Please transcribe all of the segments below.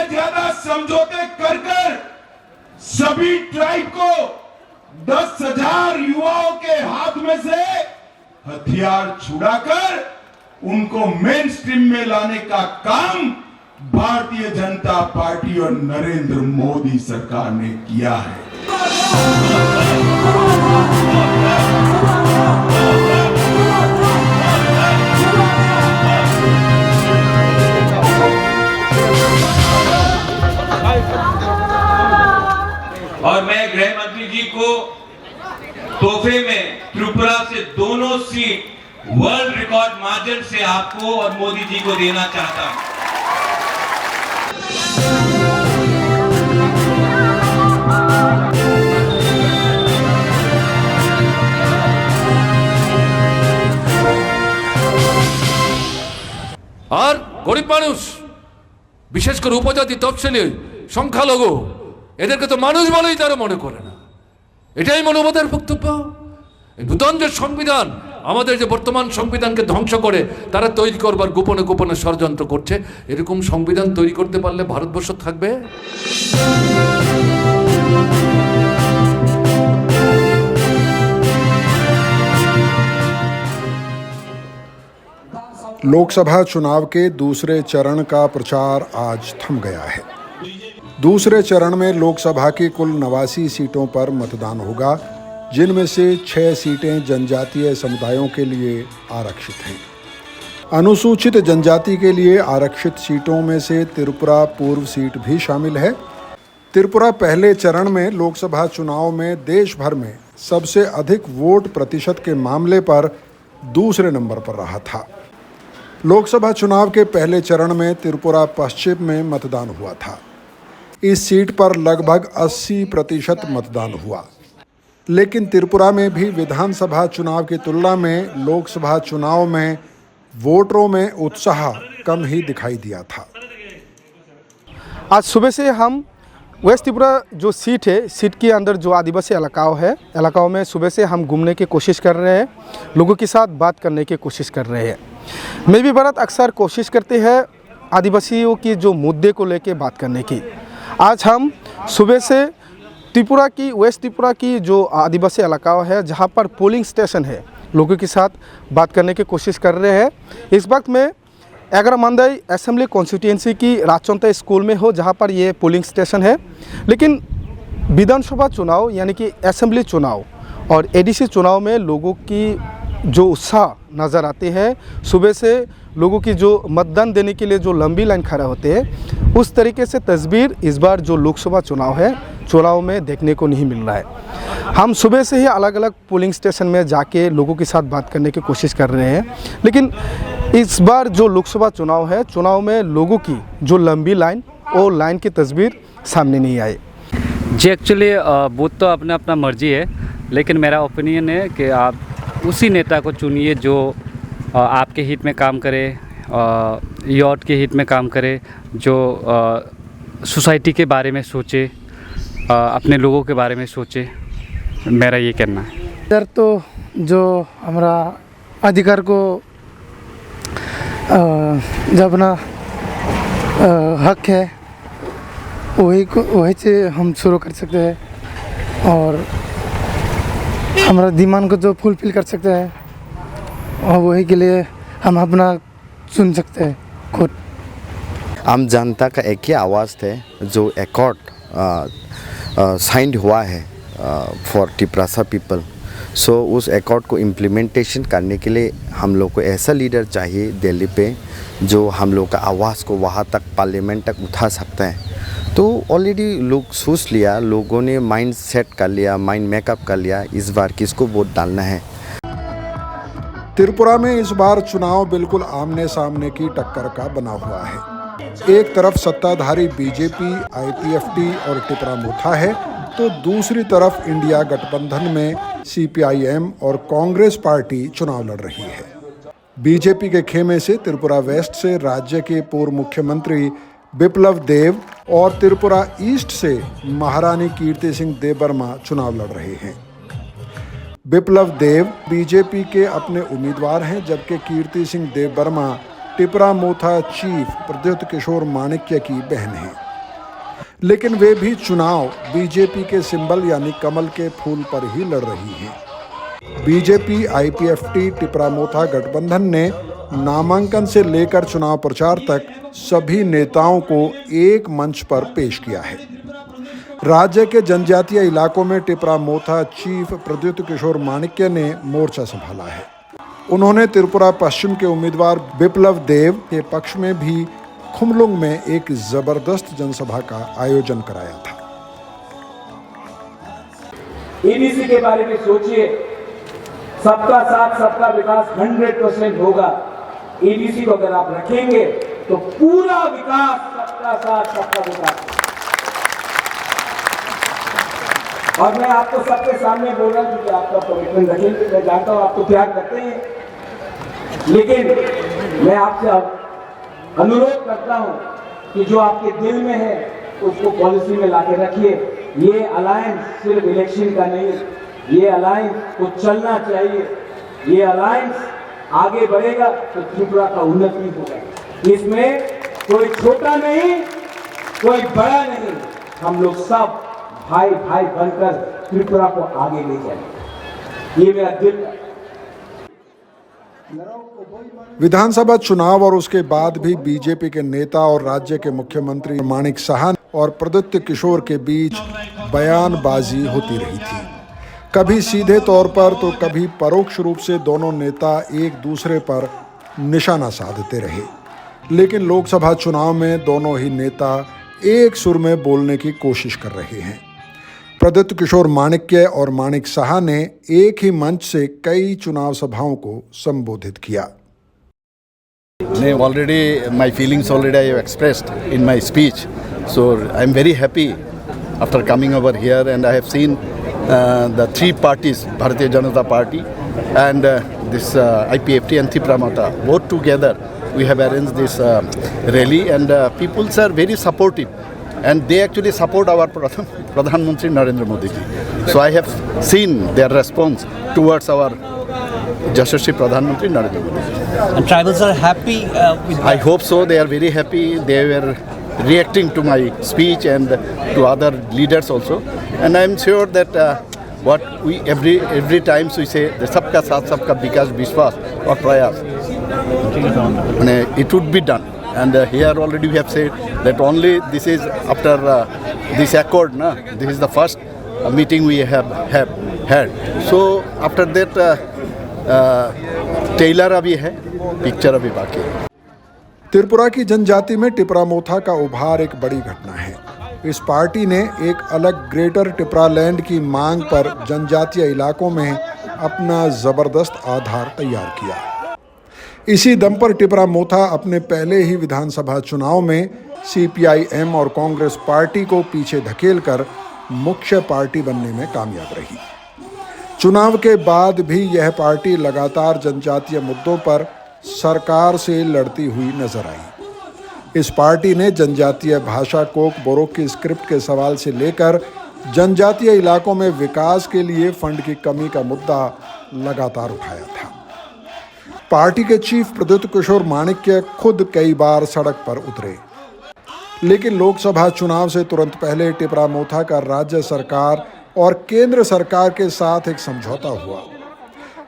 से ज्यादा समझौते कर सभी ट्राइब को 10,000 युवाओं के हाथ में से हथियार छुड़ाकर उनको मेन स्ट्रीम में लाने का काम भारतीय जनता पार्टी और नरेंद्र मोदी सरकार ने किया है। और मैं गृह मंत्री जी को तोहफे में त्रिपुरा से दोनों सीट वर्ल्ड रिकॉर्ड मार्जिन से आपको और मोदी जी को देना चाहता हूं। আর গরিব মানুষ, বিশেষ করে উপজাতি তফসিলি সংখ্যালঘু, এদেরকে তো মানুষ বলেই তারা মনে করে না। এটাই মানবতার বক্তব্য। নূতন যে সংবিধান, আমাদের যে বর্তমান সংবিধানকে ধ্বংস করে তারা তৈরি করবার গোপনে গোপনে ষড়যন্ত্র করছে, এরকম সংবিধান তৈরি করতে পারলে ভারতবর্ষ থাকবে? लोकसभा चुनाव के दूसरे चरण का प्रचार आज थम गया है। दूसरे चरण में लोकसभा की कुल 89 सीटों पर मतदान होगा, जिनमें से 6 सीटें जनजातीय समुदायों के लिए आरक्षित हैं। अनुसूचित जनजाति के लिए आरक्षित सीटों में से त्रिपुरा पूर्व सीट भी शामिल है। त्रिपुरा पहले चरण में लोकसभा चुनाव में देश भर में सबसे अधिक वोट प्रतिशत के मामले पर दूसरे नंबर पर रहा था। लोकसभा चुनाव के पहले चरण में त्रिपुरा पश्चिम में मतदान हुआ था। इस सीट पर लगभग 80% मतदान हुआ, लेकिन त्रिपुरा में भी विधानसभा चुनाव की तुलना में लोकसभा चुनाव में वोटरों में उत्साह कम ही दिखाई दिया था। आज सुबह से हम वेस्ट त्रिपुरा जो सीट है, सीट के अंदर जो आदिवासी इलाकाओं में सुबह से हम घूमने की कोशिश कर रहे हैं, लोगों के साथ बात करने की कोशिश कर रहे हैं। मैं भी भारत अक्सर कोशिश करते हैं आदिवासियों की जो मुद्दे को लेके बात करने की। आज हम सुबह से त्रिपुरा की, वेस्ट त्रिपुरा की जो आदिवासी इलाकाओं है, जहाँ पर पोलिंग स्टेशन है, लोगों के साथ बात करने की कोशिश कर रहे हैं। इस वक्त मैं एगरामंदाई असेंबली कॉन्स्टिट्यूंसी की राजचंता स्कूल में हो, जहाँ पर ये पोलिंग स्टेशन है। लेकिन विधानसभा चुनाव यानी कि असेंबली चुनाव और एडीसी चुनाव में लोगों की जो उत्साह नज़र आते हैं, सुबह से लोगों की जो मतदान देने के लिए जो लंबी लाइन खड़ा होते हैं, उस तरीके से तस्वीर इस बार जो लोकसभा चुनाव में देखने को नहीं मिल रहा है। हम सुबह से ही अलग अलग पोलिंग स्टेशन में जाके लोगों के साथ बात करने की कोशिश कर रहे हैं, लेकिन इस बार जो लोकसभा चुनाव है, चुनाव में लोगों की जो लंबी लाइन, वो लाइन की तस्वीर सामने नहीं आई। जी एक्चुअली बूथ तो अपना अपना मर्जी है, लेकिन मेरा ओपिनियन है कि आप उसी नेता को चुनिए जो आपके हित में काम करे, यूथ के हित में काम करे, जो सोसाइटी के बारे में सोचे, अपने लोगों के बारे में सोचे। मेरा ये कहना है। इधर तो जो हमारा अधिकार को जो अपना हक है वही से हम शुरू कर सकते हैं और हमारा डिमांड को जो फुलफिल कर सकते हैं, और वही के लिए हम अपना चुन सकते हैं खुद। आम जनता का एक ही आवाज़ थे जो एकॉर्ड साइंड हुआ है फॉर त्रिपुरा पीपल। सो उस एकॉर्ड को इम्प्लीमेंटेशन करने के लिए हम लोग को ऐसा लीडर चाहिए दिल्ली पे जो हम लोग का आवाज़ को वहाँ तक पार्लियामेंट तक उठा सकता है। तो ऑलरेडी लोग सोच लिया, लोगों ने माइंड सेट कर लिया, माइंड मेकअप कर लिया, इस बार किसको वोट डालना है। त्रिपुरा में इस बार चुनाव बिल्कुल आमने सामने की टक्कर का बना हुआ है। एक तरफ सत्ताधारी बीजेपी, आईपीएफटी और टिपरा मोथा है, तो दूसरी तरफ इंडिया गठबंधन में सीपीआईएम और कांग्रेस पार्टी चुनाव लड़ रही है। बीजेपी के खेमे से त्रिपुरा वेस्ट से राज्य के पूर्व मुख्यमंत्री बिप्लब देव और त्रिपुरा ईस्ट से महारानी कीर्ति सिंह देबबर्मा चुनाव लड़ रहे हैं। बिप्लब देव बीजेपी के अपने उम्मीदवार हैं, जबकि कीर्ति सिंह देबबर्मा टिपरा मोथा चीफ प्रद्युत किशोर माणिक्य की बहन हैं। लेकिन वे भी चुनाव बीजेपी के सिंबल यानी कमल के फूल पर ही लड़ रही हैं। बीजेपी आईपीएफटी टिपरा-मोथा गठबंधन ने नामांकन से लेकर चुनाव प्रचार तक सभी नेताओं को एक मंच पर पेश किया है। राज्य के जनजातीय इलाकों में टिपरा-मोथा चीफ प्रद्युत किशोर माणिक्य ने मोर्चा संभाला है। उन्होंने त्रिपुरा पश्चिम के उम्मीदवार बिप्लब देव के पक्ष में भी खुमलुंग में एक जबरदस्त जनसभा का आयोजन कराया था। ईडीसी के बारे में सोचिए, सबका साथ सबका विकास 100% होगा। ईडीसी को अगर आप रखेंगे तो पूरा विकास, सबका साथ सबका विकास। और मैं आपको सबके सामने बोल रहा हूं कि आपका कमिटमेंट रखेंगे। मैं जानता हूं आप तो प्यार करते हैं, लेकिन मैं आपसे अनुरोध करता हूं कि जो आपके दिल में है उसको पॉलिसी में लाके रखिए। ये अलायंस सिर्फ इलेक्शन का नहीं, ये अलायंस को चलना चाहिए। ये अलायंस आगे बढ़ेगा तो त्रिपुरा का उन्नति होगा। इसमें कोई छोटा नहीं, कोई बड़ा नहीं, हम लोग सब भाई भाई बनकर त्रिपुरा को आगे ले जाएंगे। ये मेरा दिल है। विधानसभा चुनाव और उसके बाद भी बीजेपी के नेता और राज्य के मुख्यमंत्री माणिक साहा और प्रद्युत किशोर के बीच बयानबाजी होती रही थी। कभी सीधे तौर पर तो कभी परोक्ष रूप से दोनों नेता एक दूसरे पर निशाना साधते रहे। लेकिन लोकसभा चुनाव में दोनों ही नेता एक सुर में बोलने की कोशिश कर रहे हैं। प्रद्युत किशोर माणिक्य और माणिक साहा ने एक ही मंच से कई चुनाव सभाओं को संबोधित किया। Already my feelings already I have expressed in my speech, so I am very happy after coming over here, and I have seen the three parties, Bharatiya Janata Party and this IPFT and Tipra-Moथा, both together we have arranged this rally, and people are very supportive, and they actually support our Pradhan Mantri Narendra Modi ji. So I have seen their response towards our Yashasvi Pradhan Mantri Narendra Modi ji. And tribals are happy with that. I hope so. They are very happy. They were reacting to my speech and to other leaders also. And I am sure that what we every time we say the sabka saath sabka vikas vishwas or prayas, it would be done. And here already we have said that only this is after this accord. This is the first meeting we have had. So after that trailer अभी है, picture अभी बाकी है। त्रिपुरा की जनजाति में टिपरा-मोथा का उभार एक बड़ी घटना है। इस पार्टी ने एक अलग ग्रेटर टिपरालैंड की मांग पर जनजातीय इलाकों में अपना जबरदस्त आधार तैयार किया। इसी दम पर टिपरा-मोथा अपने पहले ही विधानसभा चुनाव में सीपीआईएम और कांग्रेस पार्टी को पीछे धकेलकर मुख्य पार्टी बनने में कामयाब रही। चुनाव के बाद भी यह पार्टी लगातार जनजातीय मुद्दों पर सरकार से लड़ती हुई नजर आई। इस पार्टी ने जनजातीय भाषा कोक बोरोक की स्क्रिप्ट के सवाल से लेकर जनजातीय इलाकों में विकास के लिए फंड की कमी का मुद्दा लगातार उठाया था। पार्टी के चीफ प्रद्युत किशोर माणिक्य खुद कई बार सड़क पर उतरे, लेकिन लोकसभा चुनाव से तुरंत पहले टिपरा-मोथा का राज्य सरकार और केंद्र सरकार के साथ एक समझौता हुआ।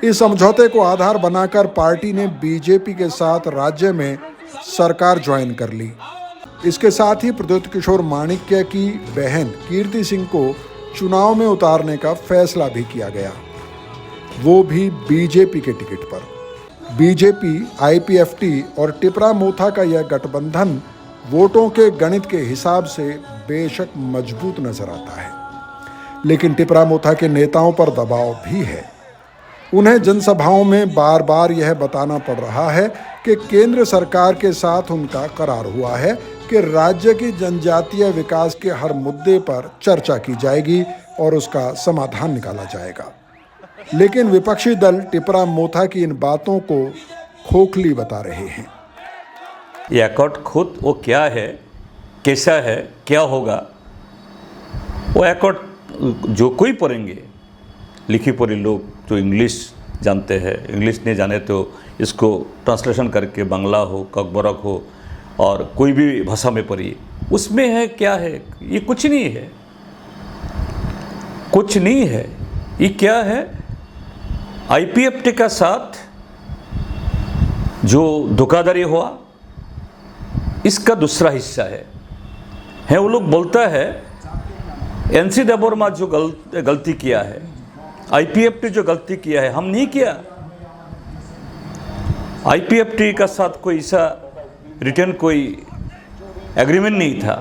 इस समझौते को आधार बनाकर पार्टी ने बीजेपी के साथ राज्य में सरकार ज्वाइन कर ली। इसके साथ ही प्रद्युत किशोर माणिक्य की बहन कीर्ति सिंह को चुनाव में उतारने का फैसला भी किया गया, वो भी बीजेपी के टिकट पर। बीजेपी, आईपीएफटी और टिपरा-मोथा का यह गठबंधन वोटों के गणित के हिसाब से बेशक मजबूत नजर आता है, लेकिन टिपरा-मोथा के नेताओं पर दबाव भी है। उन्हें जनसभाओं में बार बार यह बताना पड़ रहा है कि केंद्र सरकार के साथ उनका करार हुआ है कि राज्य की जनजातीय विकास के हर मुद्दे पर चर्चा की जाएगी और उसका समाधान निकाला जाएगा। लेकिन विपक्षी दल टिपरा-मोथा की इन बातों को खोखली बता रहे हैं। ये अकॉर्ड खुद वो क्या है, कैसा है, क्या होगा, वो अकॉर्ड जो कोई पढ़ेंगे, लिखी पढ़ी लोग जो इंग्लिश जानते हैं, इंग्लिश नहीं जाने तो इसको ट्रांसलेशन करके बांग्ला हो, ककबरक हो और कोई भी भाषा में पढ़िए, उसमें है क्या है? ये कुछ नहीं है, कुछ नहीं है। ये क्या है? आईपीएफटी का साथ जो धोखाधड़ी हुआ इसका दूसरा हिस्सा है। वो लोग बोलता है एनसी देबबर्मा जो गलती किया है, आईपीएफटी जो गलती किया है, हम नहीं किया। आईपीएफटी का साथ कोई ऐसा रिटर्न कोई एग्रीमेंट नहीं था।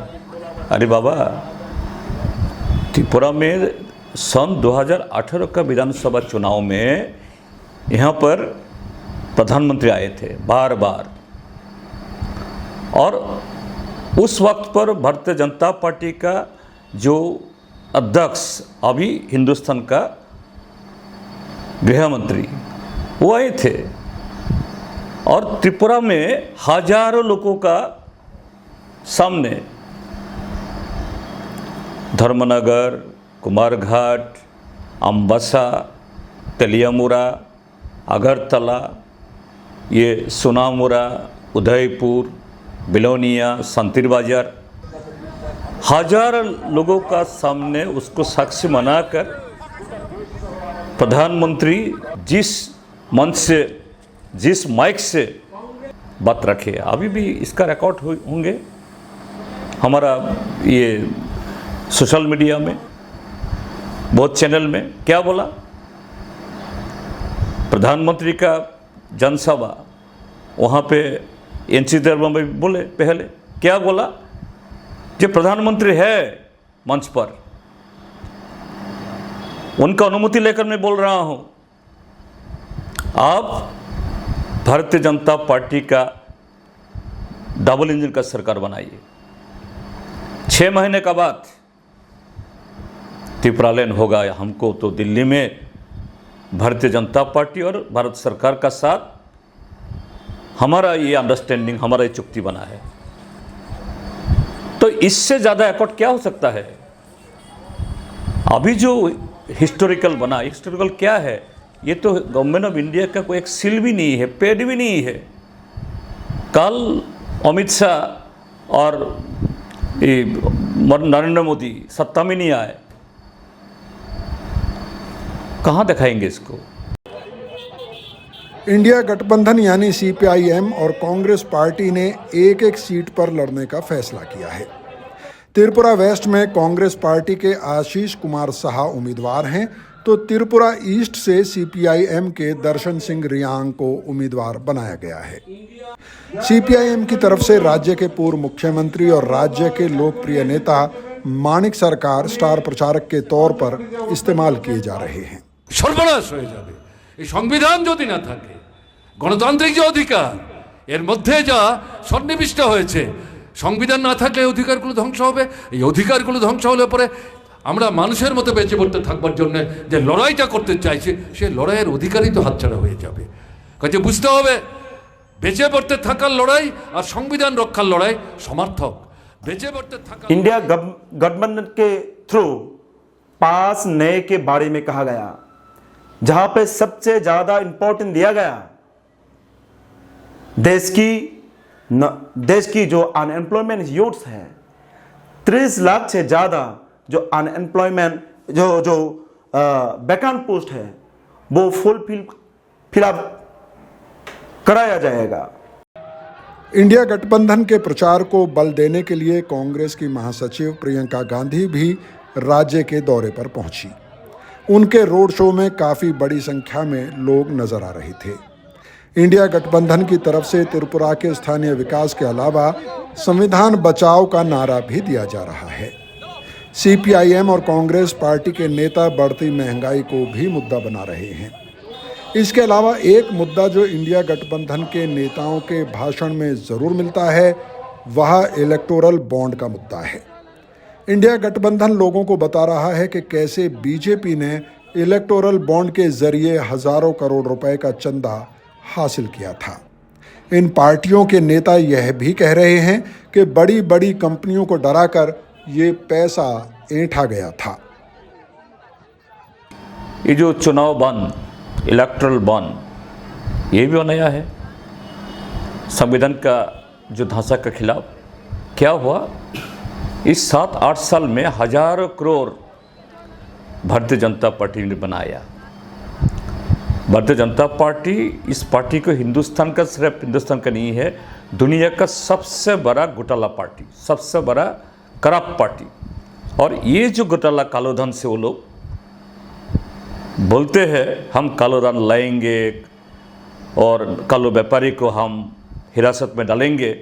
अरे बाबा, त्रिपुरा में सन 2018 का विधानसभा चुनाव में यहाँ पर प्रधानमंत्री आए थे बार बार, और उस वक्त पर भारतीय जनता पार्टी का जो अध्यक्ष, अभी हिंदुस्तान का गृह मंत्री, वो आए थे और त्रिपुरा में हजारों लोगों का सामने धर्मनगर, कुमारघाट, अम्बासा, तेलियामुरा, अगरतला, ये सोनामुरा, उदयपुर, बिलोनिया, संतिर बाजार, हजारों लोगों का सामने उसको साक्षी बनाकर प्रधानमंत्री जिस मंच से, जिस माइक से बात रखे, अभी भी इसका रिकॉर्ड होंगे हमारा ये सोशल मीडिया में, बहुत चैनल में। क्या बोला? प्रधानमंत्री का जनसभा वहाँ पे एनसी देबबर्मा में बोले, पहले क्या बोला? जो प्रधानमंत्री है मंच पर, उनका अनुमति लेकर मैं बोल रहा हूँ, आप भारतीय जनता पार्टी का डबल इंजन का सरकार बनाइए। 6 महीने का बाद त्रिपुरालैंड होगा। हमको तो दिल्ली में भारतीय जनता पार्टी और भारत सरकार का साथ हमारा ये अंडरस्टैंडिंग, हमारा ये चुक्ति बना है। तो इससे ज़्यादा एकॉर्ड क्या हो सकता है? अभी जो हिस्टोरिकल बना, हिस्टोरिकल क्या है? ये तो गवर्नमेंट ऑफ इंडिया का कोई एक सील भी नहीं है, पेड भी नहीं है। कल अमित शाह और नरेंद्र मोदी सत्ता में नहीं आए, कहाँ दिखाएंगे इसको? इंडिया गठबंधन यानी सीपीआईएम और कांग्रेस पार्टी ने एक एक सीट पर लड़ने का फैसला किया है। त्रिपुरा वेस्ट में कांग्रेस पार्टी के आशीष कुमार साहा उम्मीदवार हैं, तो त्रिपुरा ईस्ट से सीपीआईएम के दर्शन सिंह रियांग को उम्मीदवार बनाया गया है। सीपीआईएम की तरफ से राज्य के पूर्व मुख्यमंत्री और राज्य के लोकप्रिय नेता माणिक सरकार स्टार प्रचारक के तौर पर इस्तेमाल किए जा रहे हैं। সর্বনাশ হয়ে যাবে এই সংবিধান যদি না থাকে, গণতান্ত্রিক যে অধিকার এর মধ্যে যা সন্নিবিষ্ট হয়েছে, সংবিধান না থাকলে অধিকারগুলো ধ্বংস হবে। এই অধিকারগুলো ধ্বংস হলে পরে আমরা মানুষের মতো বেঁচে পড়তে থাকবার জন্য যে লড়াইটা করতে চাইছি, সেই লড়াইয়ের অধিকারই তো হাতছাড়া হয়ে যাবে। কাজে বুঝতে হবে বেঁচে পড়তে থাকার লড়াই আর সংবিধান রক্ষার লড়াই সমার্থক। বেঁচে পড়তে থাকা इंडिया गठबंधन के थ्रू पास नए के बारे में कहा गया, जहां पे सबसे ज्यादा इंपॉर्टेंस दिया गया देश की जो अनएम्प्लॉयमेंट यूथ्स है, 30 लाख से ज्यादा जो अनएम्प्लॉयमेंट जो वैकेंट पोस्ट है वो फिलअप कराया जाएगा। इंडिया गठबंधन के प्रचार को बल देने के लिए कांग्रेस की महासचिव प्रियंका गांधी भी राज्य के दौरे पर पहुंची। उनके रोड शो में काफ़ी बड़ी संख्या में लोग नजर आ रहे थे। इंडिया गठबंधन की तरफ से त्रिपुरा के स्थानीय विकास के अलावा संविधान बचाओ का नारा भी दिया जा रहा है। सीपीआईएम और कांग्रेस पार्टी के नेता बढ़ती महंगाई को भी मुद्दा बना रहे हैं। इसके अलावा एक मुद्दा जो इंडिया गठबंधन के नेताओं के भाषण में ज़रूर मिलता है, वह इलेक्टोरल बॉन्ड का मुद्दा है। इंडिया गठबंधन लोगों को बता रहा है कि कैसे बीजेपी ने इलेक्टोरल बॉन्ड के जरिए हजारों करोड़ रुपए का चंदा हासिल किया था। इन पार्टियों के नेता यह भी कह रहे हैं कि बड़ी बड़ी कंपनियों को डराकर ये पैसा ऐंठा गया था। ये जो चुनाव बॉन्ड, इलेक्टोरल बॉन्ड, ये भी नया है। संविधान का जो ढांचा के खिलाफ क्या हुआ? इस 7-8 साल में हजारों करोड़ भारतीय जनता पार्टी ने बनाया। भारतीय जनता पार्टी, इस पार्टी को हिंदुस्तान का, सिर्फ हिंदुस्तान का नहीं है, दुनिया का सबसे बड़ा घोटाला पार्टी, सबसे बड़ा करप्ट पार्टी। और ये जो घोटाला कालो धन से वो लोग बोलते हैं हम कालो धन लाएंगे और कालो व्यापारी को हम हिरासत में डालेंगे,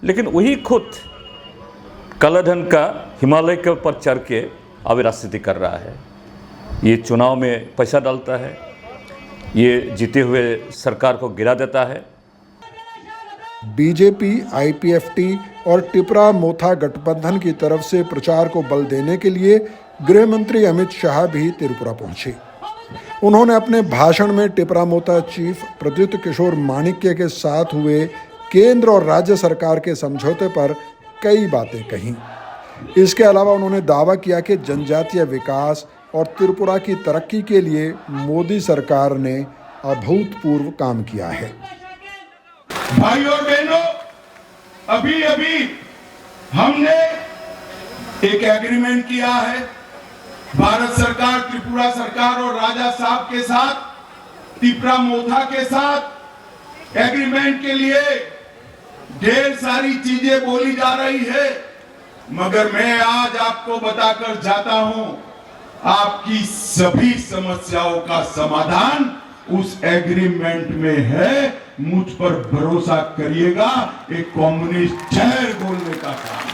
लेकिन वही खुद काला धन का हिमालय के ऊपर चढ़ के अभी राजनीति कर रहा है। ये चुनाव में पैसा डालता है, ये जीते हुए सरकार को गिरा देता है। बीजेपी, आईपीएफटी और टिपरा मोथा गठबंधन की तरफ से प्रचार को बल देने के लिए गृह मंत्री अमित शाह भी त्रिपुरा पहुंचे। उन्होंने अपने भाषण में टिपरा मोथा चीफ प्रद्युत किशोर माणिक्य के साथ हुए केंद्र और राज्य सरकार के समझौते पर कई बातें कहीं। इसके अलावा उन्होंने दावा किया कि जनजातीय विकास और त्रिपुरा की तरक्की के लिए मोदी सरकार ने अभूतपूर्व काम किया है। भाई और बहनों, अभी अभी हमने एक एग्रीमेंट किया है भारत सरकार, त्रिपुरा सरकार और राजा साहब के साथ, टिपरा मोथा के साथ। एग्रीमेंट के लिए ढेर सारी चीजें बोली जा रही है, मगर मैं आज आपको बताकर जाता हूं, आपकी सभी समस्याओं का समाधान उस एग्रीमेंट में है। मुझ पर भरोसा करिएगा, एक कम्युनिस्ट जहर बोलने का काम।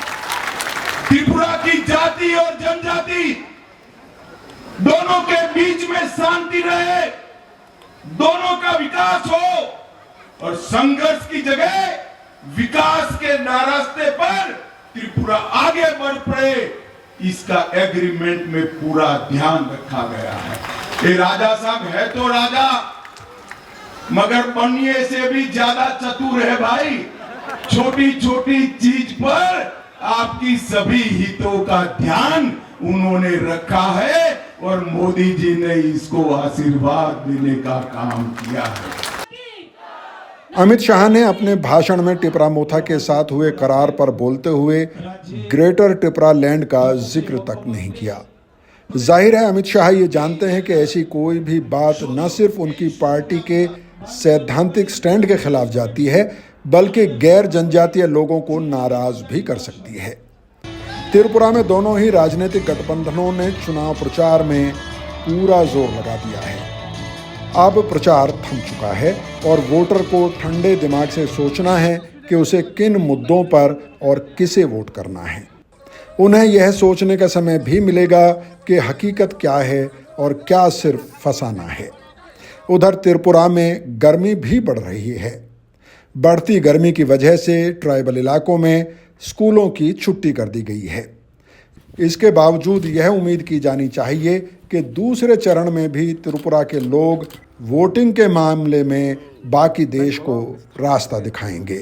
त्रिपुरा की जाति और जनजाति दोनों के बीच में शांति रहे, दोनों का विकास हो और संघर्ष की जगह विकास के रास्ते पर त्रिपुरा आगे बढ़ पड़े, इसका एग्रीमेंट में पूरा ध्यान रखा गया है। ये राजा साहब है तो राजा, मगर बनने से भी ज्यादा चतुर है भाई। छोटी छोटी चीज पर आपकी सभी हितों का ध्यान उन्होंने रखा है और मोदी जी ने इसको आशीर्वाद देने का काम किया है। अमित शाह ने अपने भाषण में टिपरा मोथा के साथ हुए करार पर बोलते हुए ग्रेटर टिपरा लैंड का जिक्र तक नहीं किया। जाहिर है अमित शाह ये जानते हैं कि ऐसी कोई भी बात न सिर्फ उनकी पार्टी के सैद्धांतिक स्टैंड के खिलाफ जाती है, बल्कि गैर जनजातीय लोगों को नाराज भी कर सकती है। त्रिपुरा में दोनों ही राजनीतिक गठबंधनों ने चुनाव प्रचार में पूरा जोर लगा दिया है। अब प्रचार थम चुका है और वोटर को ठंडे दिमाग से सोचना है कि उसे किन मुद्दों पर और किसे वोट करना है। उन्हें यह सोचने का समय भी मिलेगा कि हकीकत क्या है और क्या सिर्फ फसाना है। उधर त्रिपुरा में गर्मी भी बढ़ रही है। बढ़ती गर्मी की वजह से ट्राइबल इलाकों में स्कूलों की छुट्टी कर दी गई है। इसके बावजूद यह उम्मीद की जानी चाहिए कि दूसरे चरण में भी त्रिपुरा के लोग वोटिंग के मामले में बाकी देश को रास्ता दिखाएंगे।